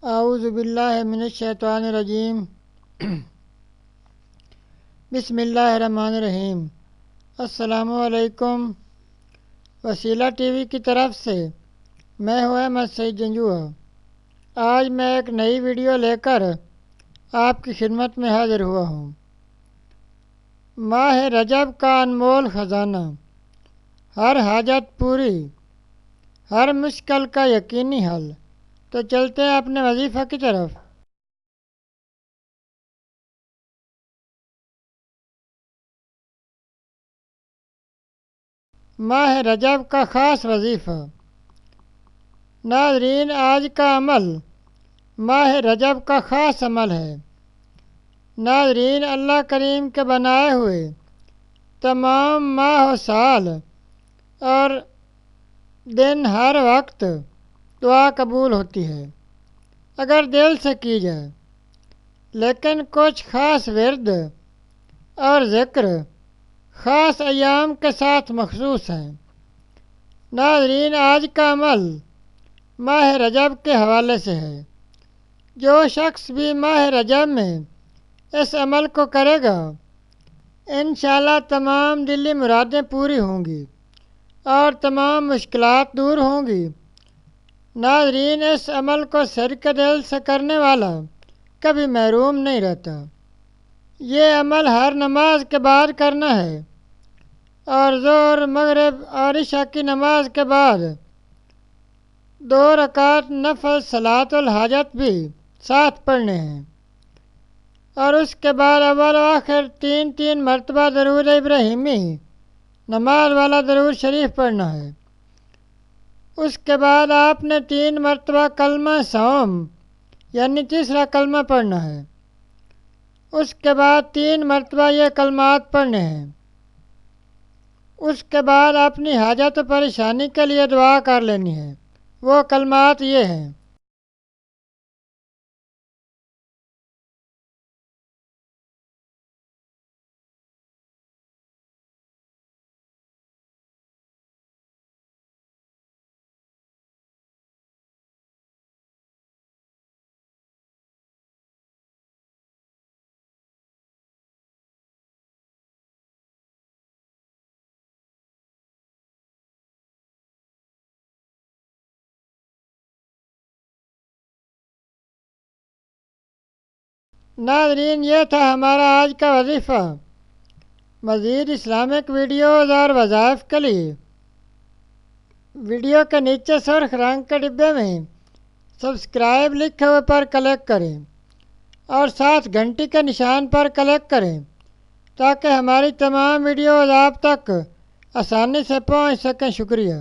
اعوذ باللہ من الشیطان الرجیم بسم اللہ الرحمن الرحیم۔ السلام علیکم۔ وسیلہ ٹی وی کی طرف سے میں ہوں احمد سعید جنجوعہ۔ آج میں ایک نئی ویڈیو لے کر آپ کی خدمت میں حاضر ہوا ہوں۔ ماہ رجب کا انمول خزانہ، ہر حاجت پوری، ہر مشکل کا یقینی حل۔ تو چلتے ہیں اپنے وظیفہ کی طرف۔ ماہ رجب کا خاص وظیفہ۔ ناظرین، آج کا عمل ماہ رجب کا خاص عمل ہے۔ ناظرین، اللہ کریم کے بنائے ہوئے تمام ماہ و سال اور دن ہر وقت دعا قبول ہوتی ہے اگر دل سے کی جائے، لیکن کچھ خاص ورد اور ذکر خاص ایام کے ساتھ مخصوص ہیں۔ ناظرین، آج کا عمل ماہ رجب کے حوالے سے ہے۔ جو شخص بھی ماہ رجب میں اس عمل کو کرے گا، انشاءاللہ تمام دلی مرادیں پوری ہوں گی اور تمام مشکلات دور ہوں گی۔ ناظرین، اس عمل کو صدقہ دل سے کرنے والا کبھی محروم نہیں رہتا۔ یہ عمل ہر نماز کے بعد کرنا ہے اور ظہر، مغرب اور عشاء کی نماز کے بعد 2 رکعت نفل صلاۃ الحاجت بھی ساتھ پڑھنے ہیں، اور اس کے بعد اول و آخر 3 مرتبہ درود ابراہیمی نماز والا درود شریف پڑھنا ہے۔ اس کے بعد آپ نے 3 مرتبہ کلمہ صوم یعنی تیسرا کلمہ پڑھنا ہے۔ اس کے بعد 3 مرتبہ یہ کلمات پڑھنے ہیں۔ اس کے بعد اپنی حاجت و پریشانی کے لیے دعا کر لینی ہے۔ وہ کلمات یہ ہیں: ناظرین، یہ تھا ہمارا آج کا وظیفہ۔ مزید اسلامک ویڈیوز اور وظائف کے لیے ویڈیو کے نیچے سرخ رنگ کے ڈبے میں سبسکرائب لکھے ہوئے پر کلک کریں اور ساتھ گھنٹی کے نشان پر کلک کریں تاکہ ہماری تمام ویڈیوز آپ تک آسانی سے پہنچ سکیں۔ شکریہ۔